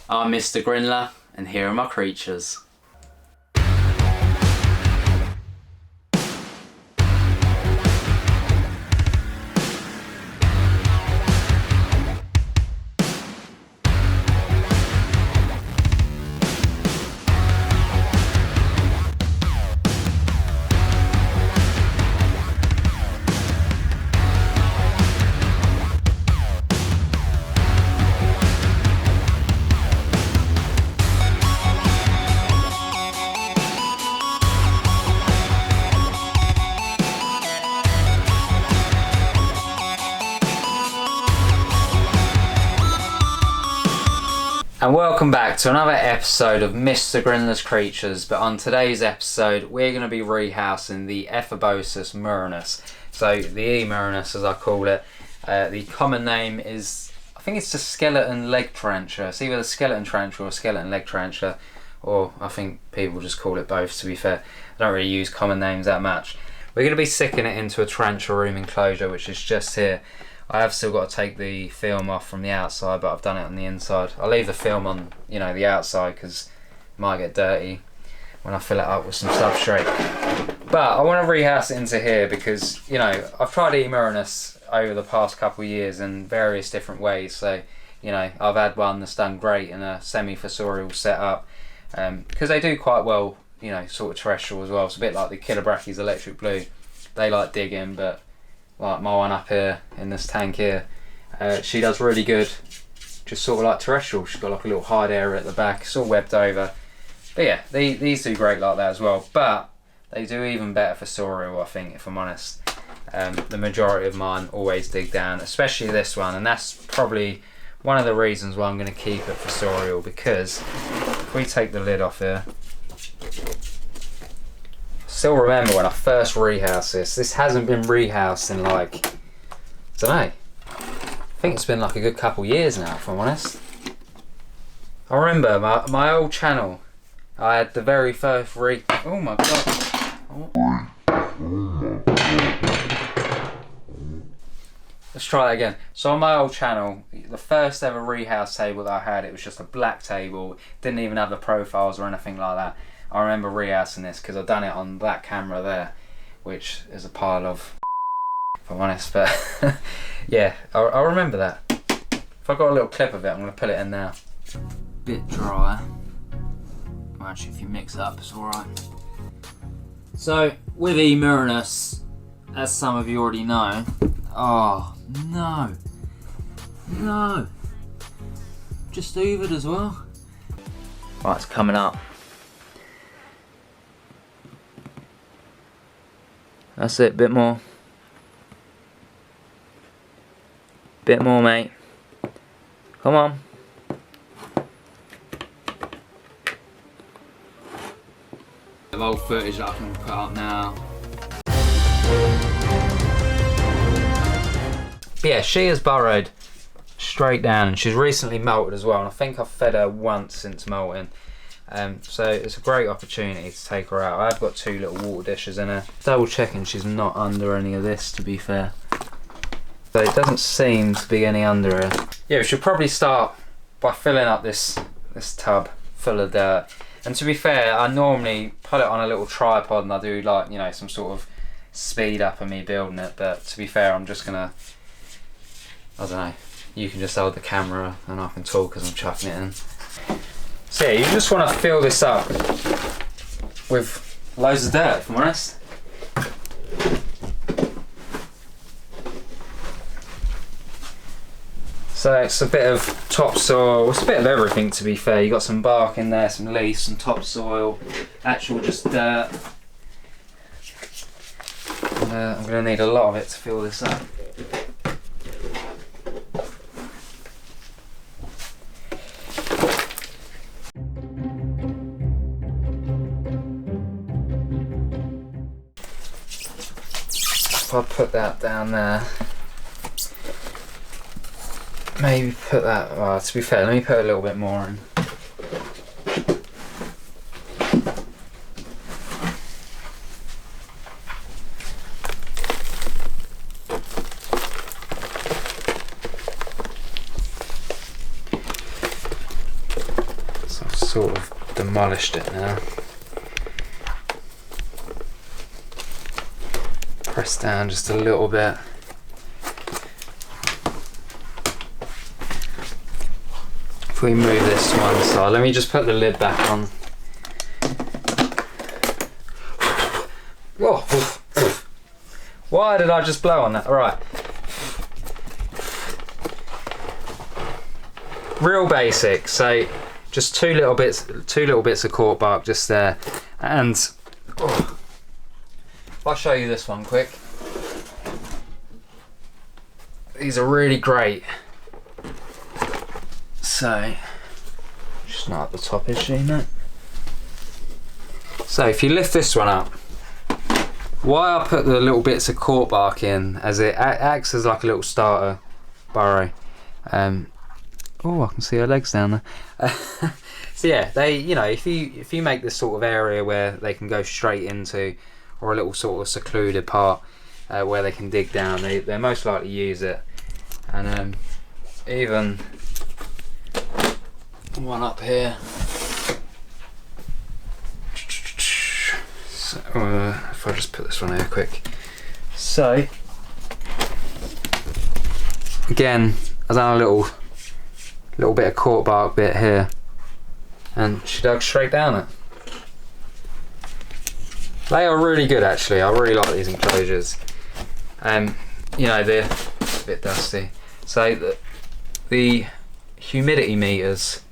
I'm Mr. Grindler, and here are my creatures. And welcome back to another episode of Mr. Grindlers Creatures, but on today's episode we're going to be rehousing the Ephebopus Murinus. So the E. Murinus as I call it. The common name is, I think it's the skeleton leg tarantula. It's either the skeleton tarantula or skeleton leg tarantula, or I think people just call it both, to be fair. I don't really use common names that much. We're going to be sticking it into a tarantula room enclosure, which is just here. I have still got to take the film off from the outside, but I've done it on the inside. I'll leave the film on, you know, the outside because it might get dirty when I fill it up with some substrate. But I want to rehouse it into here because, you know, I've tried E. Murinus over the past couple of years in various different ways. So, you know, I've had one that's done great in a semi-fossorial setup because they do quite well, you know, sort of terrestrial as well. It's a bit like the Killer Brachy's Electric Blue. They like digging, but like my one up here in this tank here, she does really good just sort of like terrestrial. She's got like a little hide area at the back, it's all webbed over. But yeah, these do great like that as well, but they do even better for fossorial, I think, if I'm honest. The majority of mine always dig down, especially this one, and that's probably one of the reasons why I'm going to keep it fossorial, because if we take the lid off here, still remember when I first rehoused this hasn't been rehoused in like, I don't know, I think it's been like a good couple years now, if I'm honest. I remember my old channel, I had the very first oh my god. Let's try that again. So on my old channel, the first ever rehouse table that I had, it was just a black table, didn't even have the profiles or anything like that. I remember rehousing this because I've done it on that camera there, which is a pile of if I'm honest, but yeah, I remember that. If I've got a little clip of it, I'm going to put it in now. Bit dry. Well, actually, if you mix it up, it's alright. So, with E. Murinus, as some of you already know, oh, no. No. Just hoovered as well. Right, it's coming up. That's it, bit more. Bit more, mate. Come on. The old footage that I can put up now. But yeah, she has burrowed straight down and she's recently molted as well, and I think I've fed her once since molting. So it's a great opportunity to take her out. I've got 2 little water dishes in her. Double checking she's not under any of this, to be fair. So it doesn't seem to be any under her. Yeah, we should probably start by filling up this tub full of dirt. And to be fair, I normally put it on a little tripod and I do like, you know, some sort of speed up of me building it. But to be fair, I'm just gonna, I don't know, you can just hold the camera and I can talk as I'm chucking it in. So yeah, you just want to fill this up with loads of dirt, if I'm honest. So it's a bit of topsoil, it's a bit of everything, to be fair. You got some bark in there, some leaves, some topsoil, actual just dirt. I'm going to need a lot of it to fill this up. If I put that down there, maybe put that, well, to be fair, let me put a little bit more in. sort of demolished it now. Press down just a little bit. If we move this to one side, let me just put the lid back on. Whoa! Why did I just blow on that? Alright. Real basic, so just two little bits of cork bark just there. And if I show you this one quick. These are really great. So, just not at the top, is she? No. So if you lift this one up, why I put the little bits of cork bark in, as it acts as like a little starter burrow. Oh, I can see her legs down there. So yeah, they, you know, if you make this sort of area where they can go straight into, or a little sort of secluded part where they can dig down, they most likely use it. And even one up here. So, if I just put this one here quick. So again, I've done a little bit of cork bark bit here, and she dug straight down it. They are really good actually. I really like these enclosures. You know, they're a bit dusty. So the humidity meters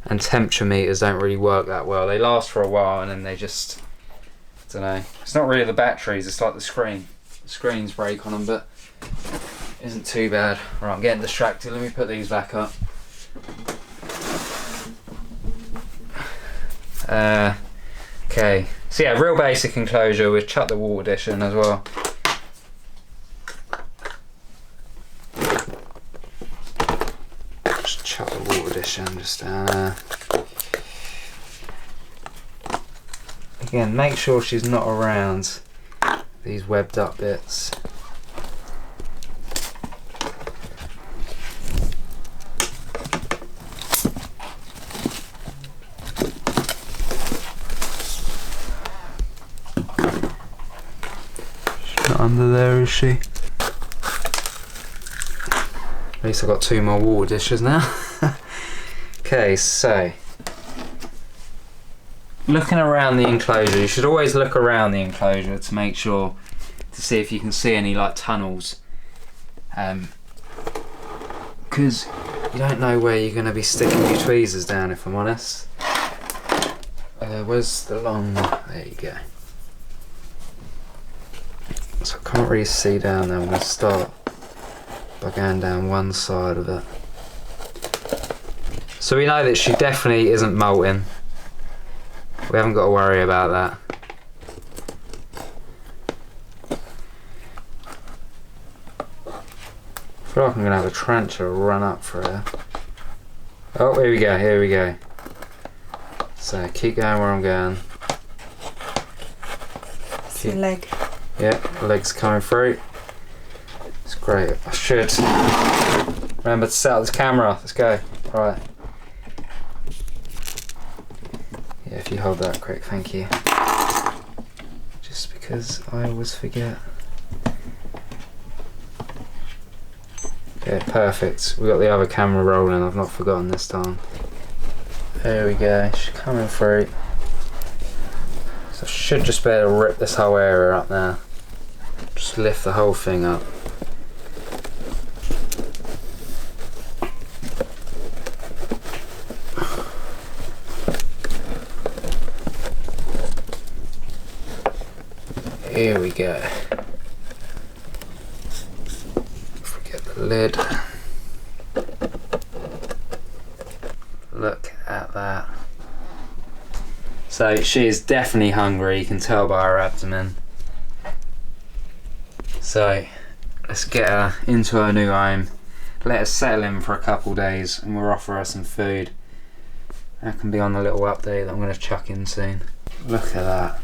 and temperature meters don't really work that well. They last for a while and then they just, I don't know. It's not really the batteries, it's like the screen. The screens break on them, but it isn't too bad. Right, I'm getting distracted. Let me put these back up. Okay, so yeah, real basic enclosure. We've chucked the water dish in as well. Just chuck the water dish in just down there. Again, make sure she's not around these webbed up bits. Under there, is she? At least I've got 2 more water dishes now. Okay, so looking around the enclosure, you should always look around the enclosure to make sure, to see if you can see any like tunnels, because you don't know where you're going to be sticking your tweezers down, if I'm honest. Where's the long, there you go. So I can't really see down there. I'm going to start by going down one side of it. So we know that she definitely isn't molting. We haven't got to worry about that. I feel like I'm going to have a tarantula run up for her. Oh, here we go, here we go. So keep going where I'm going. It's your leg. Yeah, legs coming through. It's great. I should remember to set up this camera. Let's go. Right. Yeah, if you hold that quick, thank you. Just because I always forget. Okay, perfect. We got the other camera rolling. I've not forgotten this time. There we go. She's coming through. So I should just be able to rip this whole area up now. Just lift the whole thing up. Here we go. Forget the lid. Look at that. So she is definitely hungry, you can tell by her abdomen. So let's get her into her new home, let her settle in for a couple days, and we'll offer her some food. That can be on the little update that I'm going to chuck in soon. Look at that.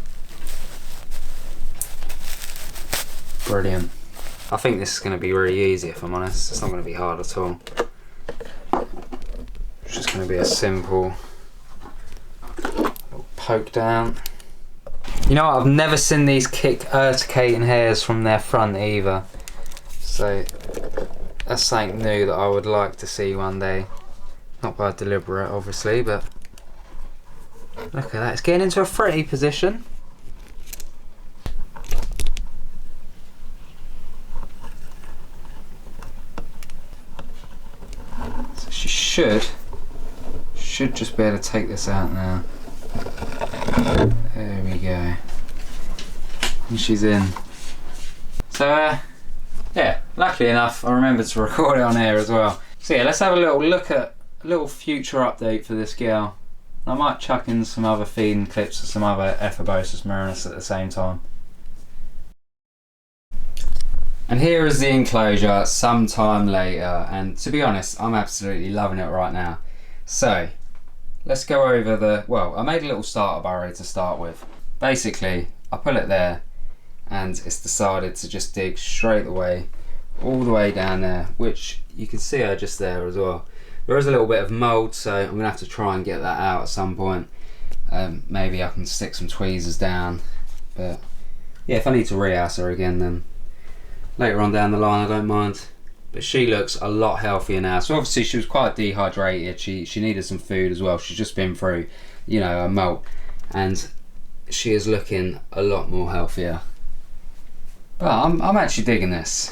Brilliant. I think this is going to be really easy, if I'm honest. It's not going to be hard at all. It's just going to be a simple poke down. You know what, I've never seen these kick urticating hairs from their front either. So that's something new that I would like to see one day. Not by deliberate obviously, but look at that, it's getting into a fretty position. So she should just be able to take this out now. There we go. And she's in. So yeah, luckily enough I remembered to record it on air as well. So yeah, let's have a little look at a little future update for this girl. I might chuck in some other feeding clips of some other Ephebopus Murinus at the same time. And here is the enclosure sometime later, and to be honest I'm absolutely loving it right now. So let's go over the, well, I made a little starter burrow to start with. Basically I put it there and it's decided to just dig straight away all the way down there, which you can see her just there as well. There is a little bit of mould, so I'm going to have to try and get that out at some point. Maybe I can stick some tweezers down, but yeah, if I need to rehouse her again then later on down the line I don't mind. But she looks a lot healthier now. So obviously she was quite dehydrated, she needed some food as well. She's just been through, you know, a molt, and she is looking a lot more healthier. But I'm actually digging this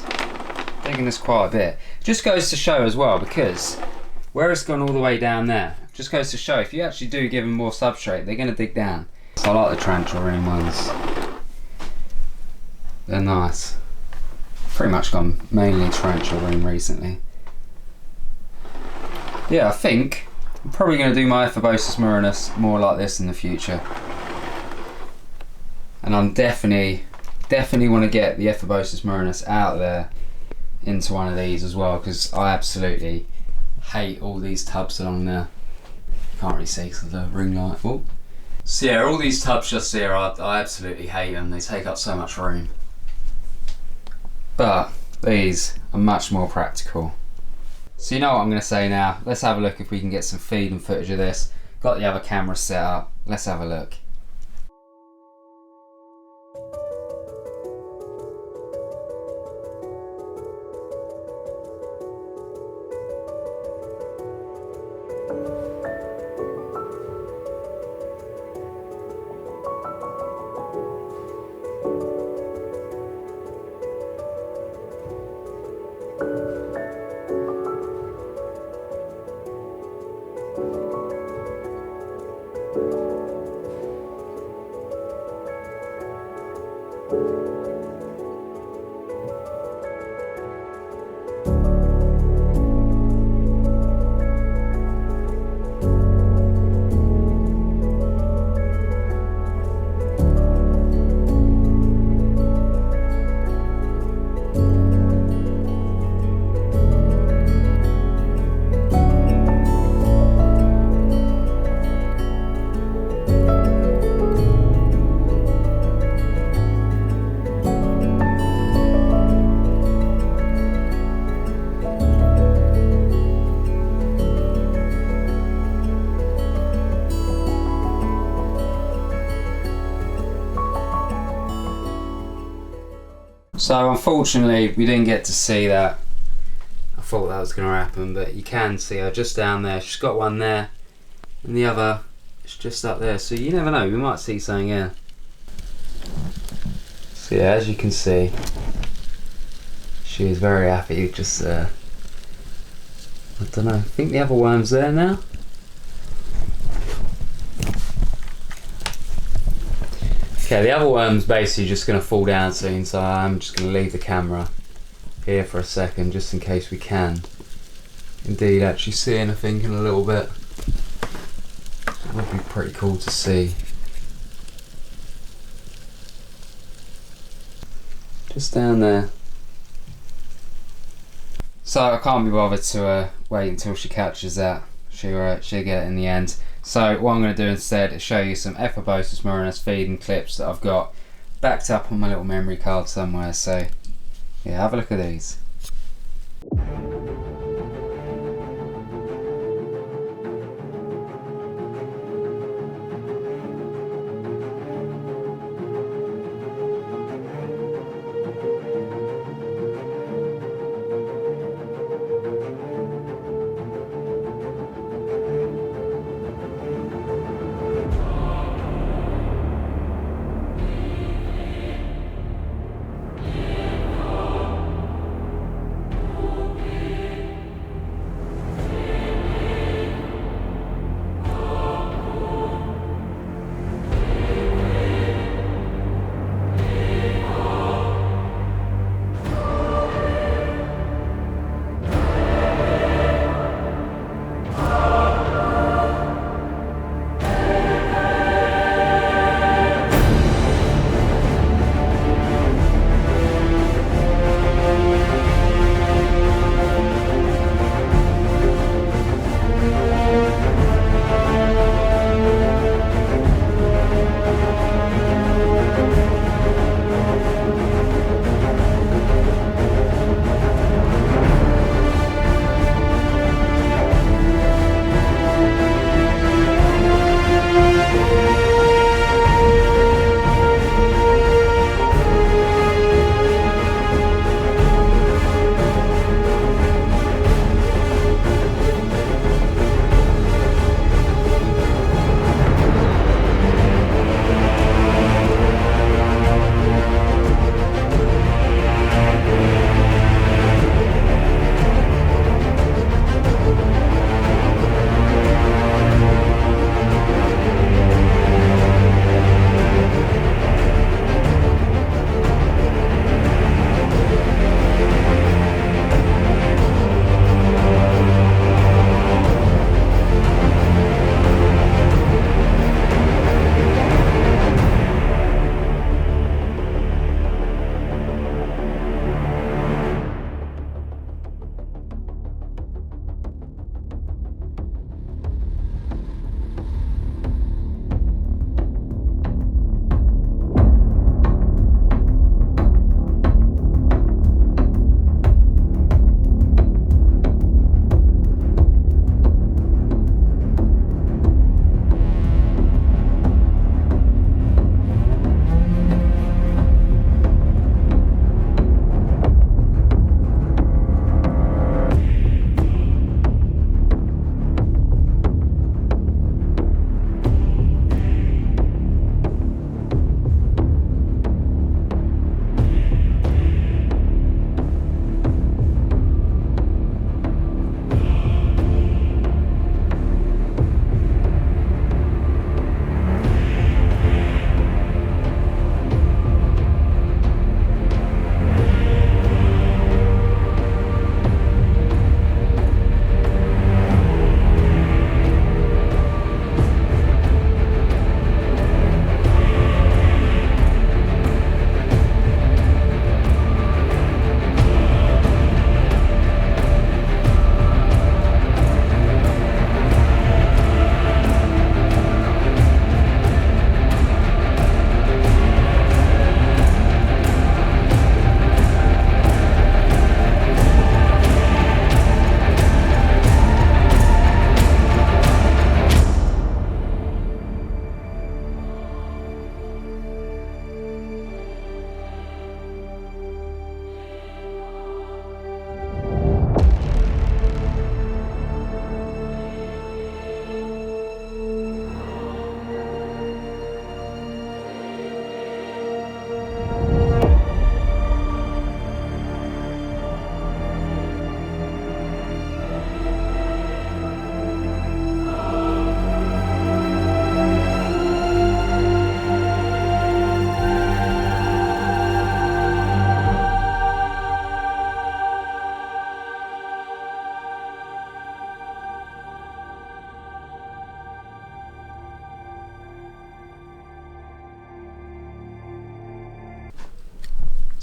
quite a bit. Just goes to show as well, because where it's gone all the way down there, just goes to show if you actually do give them more substrate, they're going to dig down. So I like the Tarantula ones. They're nice. Pretty much gone mainly Tarantula recently. Yeah, I think I'm probably going to do my Ephebopus Murinus more like this in the future. And I'm definitely want to get the Ephebopus Murinus out there into one of these as well, because I absolutely hate all these tubs along there. Can't really see because of the ring light. Oh. So yeah, all these tubs just here, I absolutely hate them. They take up so much room. But these are much more practical. So you know what I'm going to say now. Let's have a look if we can get some feed and footage of this. Got the other camera set up. Let's have a look. So unfortunately we didn't get to see that. I thought that was going to happen, but you can see her just down there. She's got one there and the other is just up there, so you never know, we might see something here. So yeah, as you can see, she is very happy just there. I don't know, I think the other worm's there now. Okay, the other worm's basically just going to fall down soon, so I'm just going to leave the camera here for a second just in case we can indeed actually see anything in a little bit. It would be pretty cool to see. Just down there. So I can't be bothered to wait until she catches that. She'll get it in the end. So what I'm going to do instead is show you some Ephebopus Murinus feeding clips that I've got backed up on my little memory card somewhere. So yeah, have a look at these.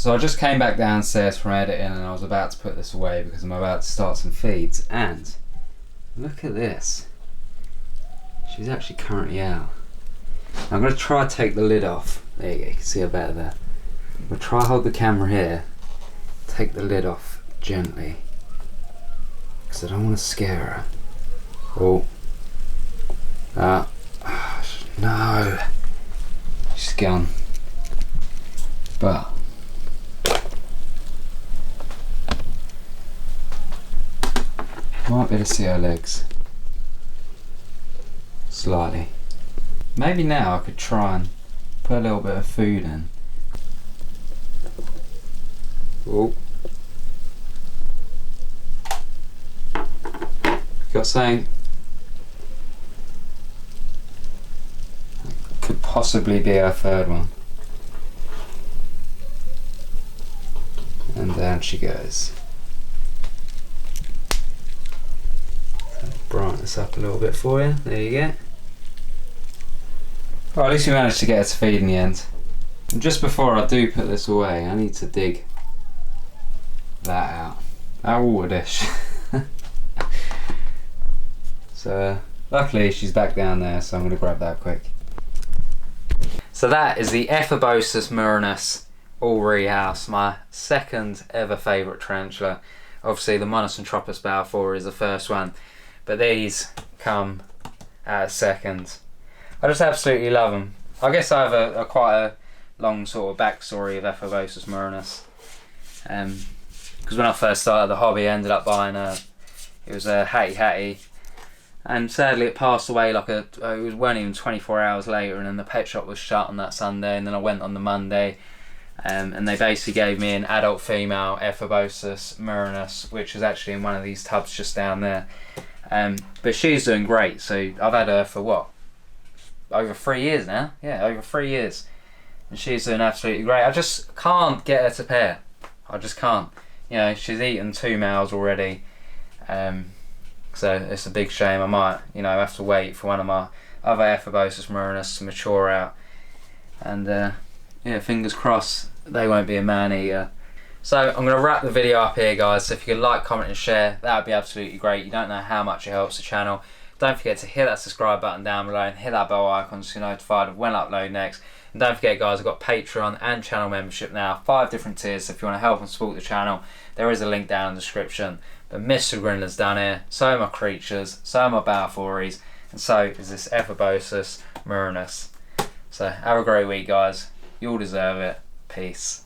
So I just came back downstairs from editing and I was about to put this away because I'm about to start some feeds, and look at this. She's actually currently out. I'm going to try to take the lid off. There you go, you can see her better there. I'm going to try to hold the camera here, take the lid off gently because I don't want to scare her. Oh. No. She's gone. But might be able to see her legs. Slightly. Maybe now I could try and put a little bit of food in. Oh. Got something. Could possibly be our third one. And down she goes. Brighten this up a little bit for you. There you go. Well, at least we managed to get her to feed in the end. And just before I do put this away, I need to dig that out. Our water dish. So luckily she's back down there, so I'm going to grab that quick. So that is the Ephebopus Murinus Rehouse, my second ever favourite tarantula. Obviously the Monocentropas balfour is the first one, but these come at a second. I just absolutely love them. I guess I have a quite a long sort of backstory of Ephebopus Murinus. Because when I first started the hobby, I ended up buying it was a Hattie, and sadly it passed away like it weren't even 24 hours later, and then the pet shop was shut on that Sunday, and then I went on the Monday, and they basically gave me an adult female Ephebopus Murinus, which is actually in one of these tubs just down there. But she's doing great, so I've had her for what? Over 3 years now? Yeah, over 3 years. And she's doing absolutely great. I just can't get her to pair. I just can't. You know, she's eaten 2 males already. So it's a big shame. I might, you know, have to wait for one of my other Ephebopus Murinus to mature out. And yeah, fingers crossed they won't be a man-eater. So I'm going to wrap the video up here, guys. So if you could like, comment and share, that would be absolutely great. You don't know how much it helps the channel. Don't forget to hit that subscribe button down below and hit that bell icon so you're notified of when I upload next. And don't forget, guys, I've got Patreon and channel membership now, 5 different tiers. So if you want to help and support the channel, there is a link down in the description. But Mr. Grindler's done here, so are my creatures, so are my balfouries, and so is this Ephebopus Murinus. So have a great week, guys. You all deserve it. Peace.